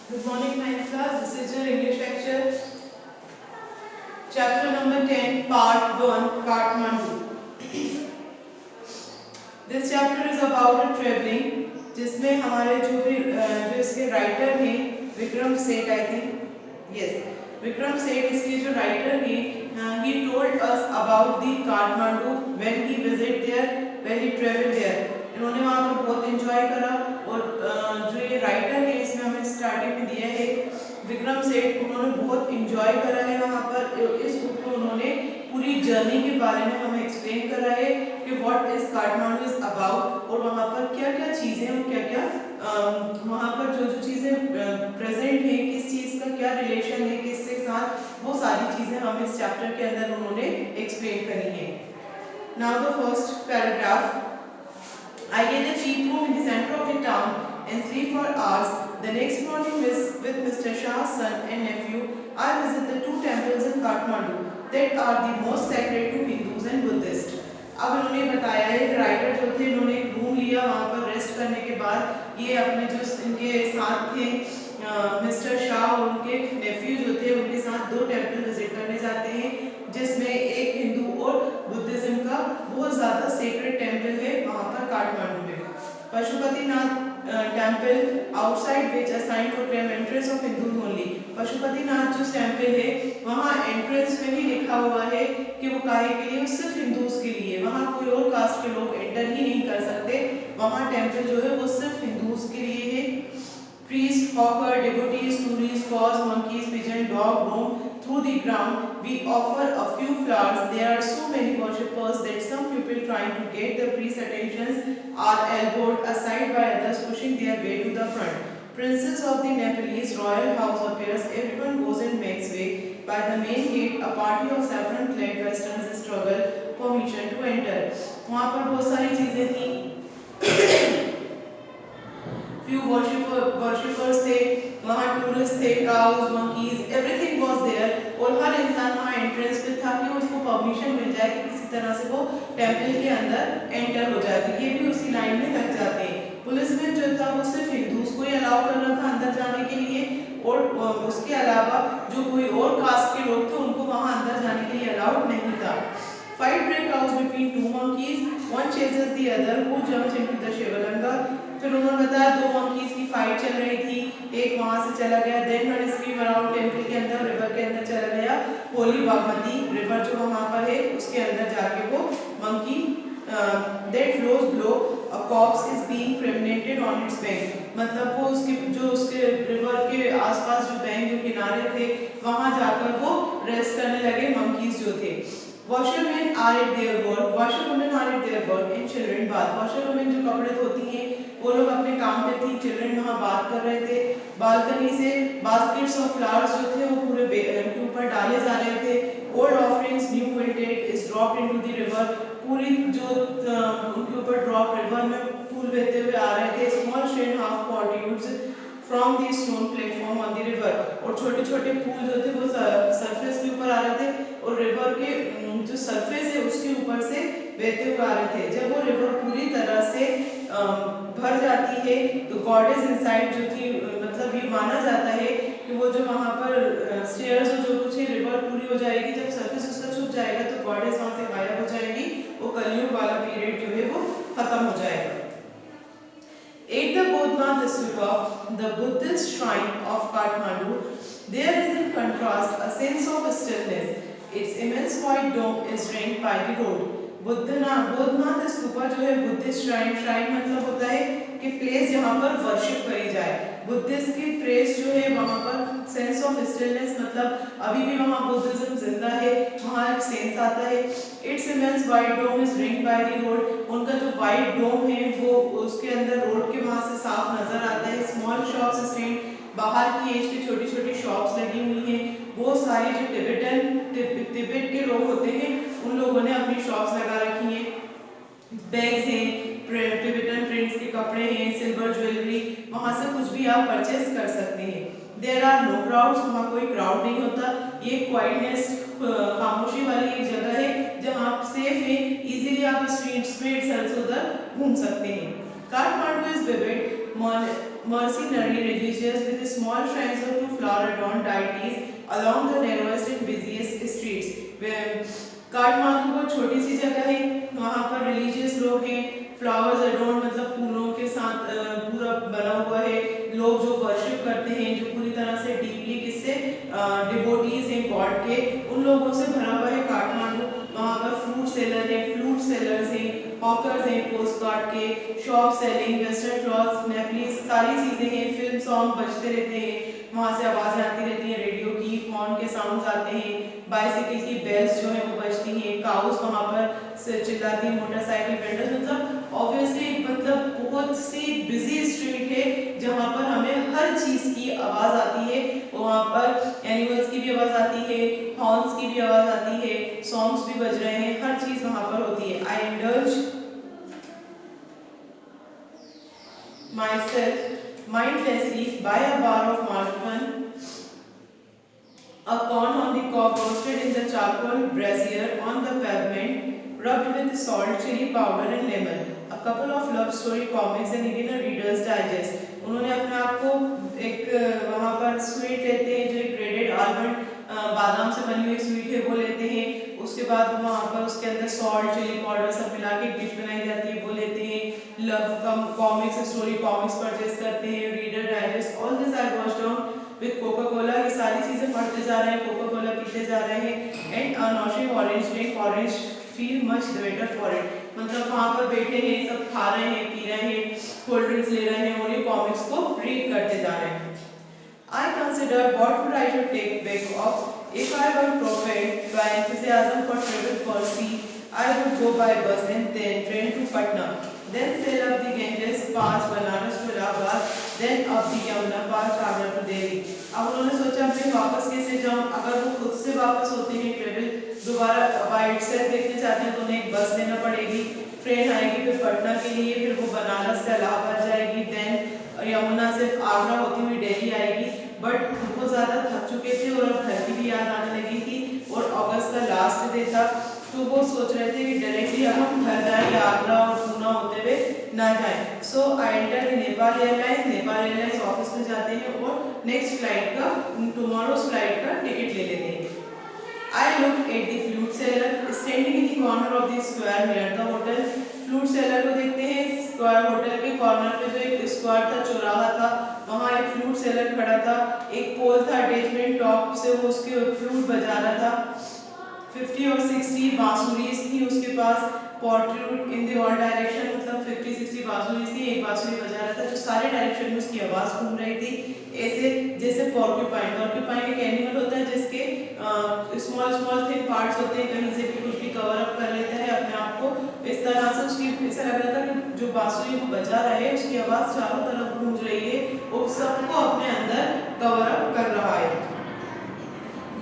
Good morning, ninth class. This is your English lecture, chapter number 10, part 1, Kathmandu. This chapter is about traveling, जिसमें हमारे जो इसके writer हैं Vikram Seth, I think yes Vikram Seth इसके जो writer हैं, he told us about the Kathmandu when he visit there, when he travel there. इन्होंने वहाँ पर बहुत एंजॉय करा और जो ये राइटर है इसमें हमें स्टार्टिंग में दिया है विक्रम सेठ, उन्होंने बहुत एंजॉय करा है वहाँ पर। इस बुक में उन्होंने पूरी जर्नी के बारे में हमें एक्सप्लेन करा है कि what is Kathmandu is about और वहाँ पर क्या क्या चीज़ें और क्या क्या वहाँ पर जो जो चीज़ें प्रेजेंट हैं, किस चीज़ का क्या रिलेशन है किसके साथ, वो सारी चीज़ें हमें इस चैप्टर के अंदर उन्होंने एक्सप्लेन करी हैं। Now the first paragraph, I get a cheap room in the center of the town and sleep for hours. The next morning with Mr. Shah's son and nephew, I visit the two temples in Kathmandu that are the most sacred to Hindus and Buddhists. अब इन्होंने बताया है writer जो थे इन्होंने एक room लिया, वहाँ पर रेस्ट करने के बाद ये अपने जो इनके साथ थे मिस्टर शाह और उनके नेफ्यू जो थे उनके साथ दो टेम्पल विजिट करने जाते हैं, जिसमें एक हिंदू और बुद्धिज्म का बहुत ज़्यादा सेक्रेड टेम्पल है वहाँ पर काठमांडू में, Pashupatinath temple outside which assigned for entrance of Hindus only. Pashupatinath जो टेम्पल है वहाँ एंट्रेंस में ही लिखा हुआ है कि वो काहे के लिए, सिर्फ हिंदूज के लिए, वहाँ कोई और कास्ट के लोग एंटर ही नहीं कर सकते। वहाँ टेम्पल जो है वो सिर्फ हिंदूज के लिए है। Priest, hawker, devotees, tourists, crows, monkeys, pigeon, dog roam through the ground. We offer a few flowers. There are so many worshippers that some people trying to get the priest's attention are elbowed aside by others pushing their way to the front. Princess of the Nepalese royal house appears. Everyone goes and makes way. By the main gate, a party of saffron-clad westerns struggle permission to enter. वहाँ पर बहुत सारी चीजें थी। few worshippers थे, वहाँ tourist थे, cows, monkeys, everything was there और हर इंसान वहाँ एंट्रेंस पे था कि उसको परमिशन मिल जाए कि किसी तरह से वो टेम्पल के अंदर एंटर हो जाए, तो ये भी उसी लाइन में लग जाते हैं। पुलिसमैन जो था वो सिर्फ हिंदूज को ही अलाउ कर रहा था अंदर जाने के लिए और उसके अलावा जो कोई और कास्ट के लोग थे उनको वहाँ अंदर जाने के लिए अलाउड नहीं था। Fight break out between two monkeys. One chases the other, who jumps into the Shivalanga. फिर उन्होंने बताया दो monkeys की फाइट चल रही थी, एक वहाँ से चला गया, then one scream around temple के अंदर, river के अंदर चला गया, होली बागमती river जो वहाँ पर है उसके अंदर जाके वो monkey that flows below a corpse is being cremated on its bank. मतलब वो उसके river के आसपास जो बैंक जो किनारे थे वहाँ जाकर वो रेस्ट करने लगे monkeys जो थे। Washermen are at their work, washerwomen are at their work and children bath. Washerwomen जो कपड़े धोती हैं वो लोग अपने काम पे थी, चिल्ड्रन वहाँ बात कर रहे थे। बालकनी से बास्केट्स ऑफ फ्लावर्स जो थे वो पूरे के ऊपर डाले जा रहे थे। Old offerings new wilted is dropped into the river. पूरी जो उनके ऊपर ड्रॉप रिवर में फूल बहते हुए आ रहे थे। Small strain half potatoes from the stone platform on the river. और छोटे छोटे फूल जो थे वो सरफेस के ऊपर आ रहे थे और रिवर के जो सरफेस है उसके ऊपर से बहते हुए आ रहे थे। जब वो रिवर पूरी तरह से भर जाती है तो गॉडेस इनसाइड जो थी, मतलब ये माना जाता है कि वो जो वहाँ पर स्टेयर्स जो कुछ है रिवर पूरी हो जाएगी, जब सरफेस उसका छुप जाएगा तो गॉडेस वहाँ से गायब हो जाएगी, वो कलयुग वाला पीरियड जो है वो खत्म हो जाएगा। At the Bodhnath Stupa, the Buddhist shrine of Kathmandu, there is in contrast a sense of stillness. Its immense white dome is ringed by the road. Bodhnath stupa जो है बुद्धिस्ट श्राइन मतलब होता है कि प्लेस जहाँ पर वर्शिप करी जाए। बुद्धिस्ट की प्लेस जो है वहाँ पर सेंस ऑफ स्टिलनेस, मतलब अभी भी वहाँ बुद्धिज्म जिंदा है, वहाँ एक सेंस आता है। It's immense white dome is ringed by the road, उनका जो वाइट डोम है वो उसके अंदर रोड के वहाँ से साफ नजर आता है। स्मॉल शॉप्स स्टैंड, बाहर की एज की छोटी छोटी शॉप्स लगी हुई हैं। बहुत सारे जो तिब्बत के लोग होते हैं उन लोगों ने अपनी शॉप्स लगा रखी हैं। बैग्स हैं, टिबेटन प्रिंट्स के कपड़े हैं, सिल्वर ज्वेलरी, वहाँ से कुछ भी आप परचेस कर सकते हैं। देयर आर नो क्राउड्स, वहाँ कोई क्राउड नहीं होता। ये क्वाइटनेस, खामोशी वाली एक जगह है जहाँ आप सेफ हैं, इजीली आप स्ट्रीट्स में इधर उधर घूम सकते हैं। Kathmandu is vivid, mercenary religious with small shrines of two flower-adorned deities along the narrowest and busiest streets. Kathmandu बहुत छोटी सी जगह है, वहाँ पर रिलीजियस लोग हैं, फ्लावर्स अडोर्न मतलब फूलों के साथ पूरा बना हुआ है, लोग जो वर्शिप करते हैं, जो पूरी तरह से डीपली किससे डिवोटीज हैं गॉड के, उन लोगों से भरा हुआ है काठमांडू। वहाँ पर फ्रूट सेलर हैं, फ्रूट सेलर्स हैं, हॉकर्स हैं, पोस्ट कार्ड के शॉप सेलिंग, वेस्टर्न क्लॉथ्स, नेपलीस, सारी चीज़ें हैं, फिल्म सॉन्ग बजते रहते हैं, वहाँ से आवाज़ें आती रहती हैं, रेडियो की हॉर्न के साउंड्स आते हैं, बाइसिकल की बेल्स जो है वो बजती हैं, काउस वहाँ पर चिल्लाती हैं, मोटरसाइकिल वेंडर्स, मतलब ऑब्वियसली मतलब बहुत सी बिजी स्ट्रीट है जहाँ पर हमें हर चीज़ की आवाज़ आती है। वहाँ पर एनिमल्स की भी आवाज़ आती है, हॉर्न्स की भी आवाज़ आती है, सॉन्ग्स भी बज रहे हैं, हर चीज़ वहाँ पर होती है। I indulge myself mindlessly by a bar of marzipan, a corn on the cob roasted in the charcoal brazier on the pavement, rubbed with salt, chili powder and lemon. A couple of love story comics and even a Reader's Digest. उन्होंने अपने आप को एक वहाँ पर sweet लेते हैं जो एक ग्रेडेड आलमंड बादाम से बनी हुई स्वीट है वो लेते हैं, उसके बाद वहाँ पर उसके अंदर सॉल्ट चिली पाउडर सब मिला के डिश बनाई जाती है वो लेते हैं, love comics story comics purchase करते हैं, reader digest, all this I watch down with Coca Cola, ये सारी चीज़ें पढ़ते जा रहे हैं, कोका कोला पीते जा रहे हैं, and nourishing orange drink, orange feel much better for it, मतलब वहाँ पर बैठे हैं, सब खा रहे हैं, पी रहे हैं, कोल्ड ड्रिंक्स ले रहे हैं और ये कॉमिक्स को रीड करते जा रहे हैं। I consider what would I should take back of if I were propelled by enthusiasm for travel per sea. I would go by bus and then train to Patna, then sail up the Ganges, pass Banaras to Allahabad, then up the Yamuna, pass Agra to Delhi. अब उन्होंने सोचा मैं वापस कैसे जाऊँ, अगर वो खुद से वापस होते हैं ट्रेवल दोबारा बाय इटसेल्फ देखना चाहते हैं तो उन्हें एक बस लेना पड़ेगी, ट्रेन आएगी फिर पटना के लिए, फिर वो बनारस से इलाहाबाद जाएगी, देन यमुना से आगरा होती हुई दिल्ली आएगी, बट बहुत ज़्यादा थक चुके थे और अब घर की भी याद आने लगी थी और अगस्त का लास्ट डे था, तो वो सोच रहे थे कि डायरेक्टली हम घर जाएं या आगरा और पूना होते हुए ना जाएं। So I enter the Nepal Airlines office में जाते हैं और नेक्स्ट फ्लाइट का टुमारोज फ्लाइट का टिकट ले लेते हैं। I looked at the flute seller standing in the corner of the square near the hotel. Flute seller को देखते हैं, स्क्वायर होटल के कॉर्नर पे जो एक स्क्वायर था, चौराहा था, वहाँ एक फ्लूट सेलर खड़ा था, एक पोल था अटैचमेंट टॉप से, वो उसके फ्लूट बजा रहा था, 50 और 60 बांसुरीज थी उसके पास, पोर्ट्रूड इन द ऑल डायरेक्शन, मतलब 50-60 बांसुरीज थी, एक बांसुरी बजा रहा था, जो सारे डायरेक्शन में उसकी आवाज़ घूम रही थी, ऐसे जैसे पॉर्क्यूपाइन एक एनिमल होता है जिसके स्मॉल थिन पार्ट्स होते हैं, कहीं से भी कुछ भी कवर अप कर लेता है अपने आप को, इस तरह से उसकी ऐसा लग रहा था कि जो बांसुरी वो बजा रहा है उसकी आवाज़ चारों तरफ गूंज रही है और सबको अपने अंदर कवर अप कर रहा है।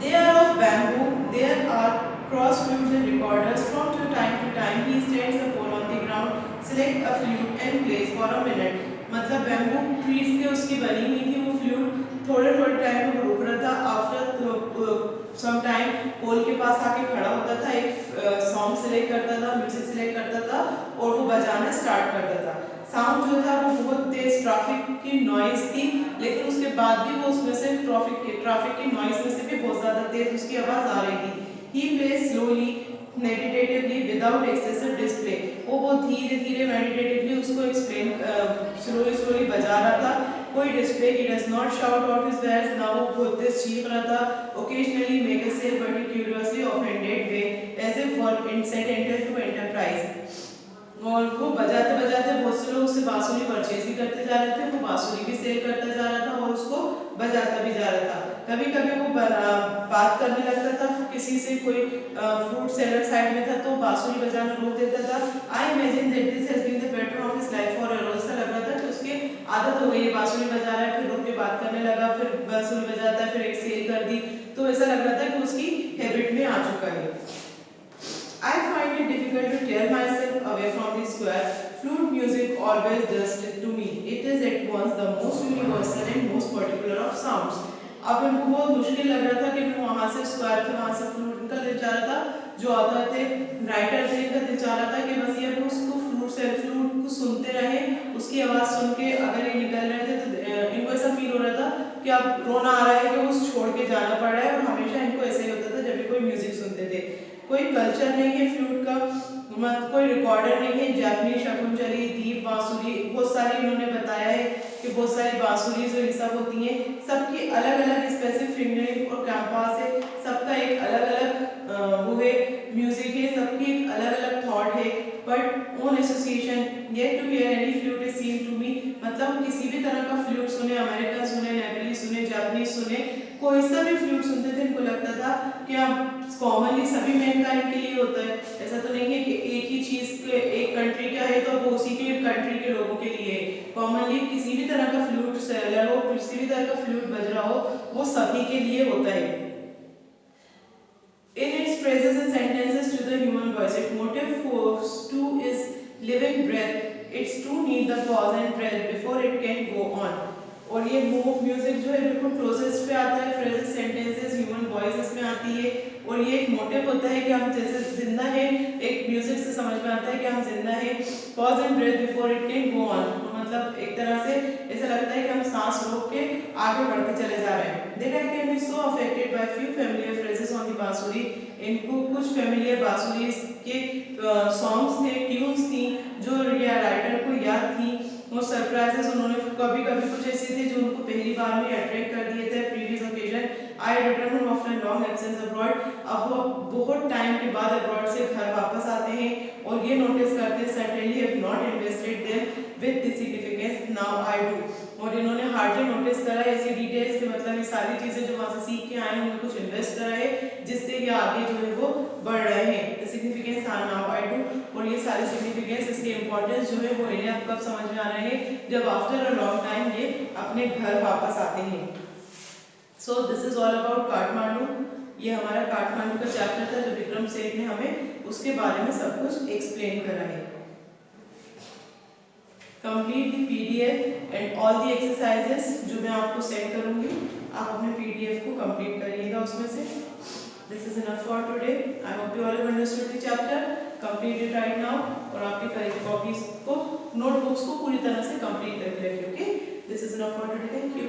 They are of bamboo, there are cross flutes and recorders. From time to time he stands a pole on the ground, select a flute and plays for a minute. मतलब bamboo trees के उसकी बनी हुई थी वो flute, थोड़े time में रुक रहा था, आफ्टर सम टाइम पोल के पास आके खड़ा होता था, एक सॉन्ग सिलेक्ट करता था, म्यूजिक सिलेक्ट करता था और वो बजाना स्टार्ट करता था। साउंड जो था वो बहुत तेज ट्रैफिक की नॉइज थी, लेकिन उसके बाद भी वो उसमें से ट्रैफिक की नॉइज में से भी बहुत ज़्यादा तेज उसकी आवाज़ आ रही थी। He plays slowly, meditatively, without excessive display. वो बहुत धीरे meditatively उसको explain slowly बजा रहा था, कोई display, he does not shout out his wares, ना वो बहुत तेज चीख रहा था, occasionally make a sale but in curiously offended way, as if for incidental to enterprise. और वो बजाते बहुत से लोग उससे बांसुरी परचेज भी करते जा रहे थे, वो बांसुरी भी सेल करता जा रहा था और उसको बजाता भी जा रहा था। कभी वो बात करने लगता था किसी से, कोई फ्रूट सेलर साइड में था तो बांसुरी बजाना रोक देता था। I imagine that this has been the pattern of his life for ever, ऐसा लग रहा था कि उसके आदत हो गई है, बांसुरी बजा रहा है, फिर रुक के बात करने लगा, फिर बांसुरी बजाता है, फिर एक सेल कर दी, तो ऐसा लग रहा था कि उसकी हैबिट में आ चुका है। I find it difficult to tear myself away from the square. Flute music always does it to me. It is at once the most universal and most particular of sounds. अब इनको बहुत मुश्किल लग रहा था कि मैं वहाँ से स्क्वायर थे, वहाँ से फ्लूट का दिल चाह रहा था, जो ऑथर थे, राइटर थे, इनका दिल चाह रहा था कि बस ये उसको फ्लूट फ्लूट को सुनते रहे, उसकी आवाज़ सुन के अगर ये निकल रहे थे तो इनको ऐसा फील हो रहा था कि अब रोना आ रहा है कि वो छोड़ के जाना पड़ रहा है, और हमेशा इनको ऐसे ही होता था जब भी कोई म्यूजिक सुनते थे। कोई कल्चर नहीं है फ्लूट का, कोई रिकॉर्डर नहीं है। जापानी शकुंतली, दीप, बांसुरी, बहुत सारी उन्होंने बताया है कि बहुत सारी बांसुरी जो ये सब होती हैं, सबकी अलग अलग स्पेसिफिक फिंगरिंग और कैंपास है, सबका एक अलग अलग वो है म्यूजिक है, सबकी एक अलग अलग थॉट है। But own association yet to hear any flute is seen to me, मतलब किसी भी तरह का फ्लूट सुने, अमेरिकन सुने, नेपाली सुने, जापानीज सुने, कोई सा भी फ्लूट सुनते थे, इनको लगता था कि अब कॉमनली सभी मैनकाइंड के लिए होता है। ऐसा तो नहीं है कि एक ही चीज के एक कंट्री का है तो वो उसी के कंट्री के लोगों के लिए है। कॉमनली किसी भी तरह का फ्लूट सेलर हो, किसी भी तरह का फ्लूट बज रहा हो, वो सभी के लिए होता है। In its phrases and sentences to the human voice, its motive force too is living breath. Its too need the pause and breath before it can go on. और ये म्यूजिक जो है बिल्कुल क्लोजेस्ट पे आता है, फ्रेजेस, सेंटेंसेस, ह्यूमन वॉइस इसमें आती है, और ये एक मोटिव होता है कि हम जैसे जिंदा हैं, एक म्यूजिक से समझ में आता है कि हम जिंदा हैं। Pause and breathe before it can go on, मतलब एक तरह से ऐसा लगता है कि हम सांस रोक के आगे बढ़ते चले जा रहे हैं। Then I can be so affected by few familiar phrases on the बांसुरी। इनको कुछ फेमिलियर बांसुरी के सॉन्ग्स थे, ट्यून्स थी जो राइटर को याद थी। वो सरप्राइजेस उन्होंने कभी कभी कुछ ऐसे थे जो उनको पहली बार में अट्रैक्ट कर दिए थे। प्रीवियस ओकेजन आई return after long absence abroad, अब वो बहुत टाइम के बाद अब्रॉड से घर वापस आते हैं और ये नोटिस करते हैं certainly have not invested them with this significance now I do, और इन्होंने हार्डली नोटिस करा ऐसी डिटेल्स के, मतलब ये सारी चीजें जो वहाँ से सीख के आए उन्होंने कुछ इन्वेस्ट करा है जिससे ये आगे जो है वो बढ़ रहे हैं। The significance are now I do, और ये सारे सिग्निफिकेंस, इसके इंपॉर्टेंस जो है वो इन्हें अब कब समझ में आ रहे हैं, जब आफ्टर अ लॉन्ग टाइम ये अपने घर वापस आते हैं। So this is all about Kathmandu. ये हमारा काठमांडू का चैप्टर था जो विक्रम सेठ ने हमें उसके बारे में सब कुछ एक्सप्लेन करा है। Complete the PDF and all the exercises जो मैं आपको सेंड करूंगी, आप अपने पीडीएफ को कंप्लीट करिएगा उसमें से। This is enough for today. I hope you all have understood the chapter, complete it right now, और आपकी कॉपीज को, नोटबुक्स को पूरी तरह से कंप्लीट करके रखिए। Okay, this is enough for today. Thank you.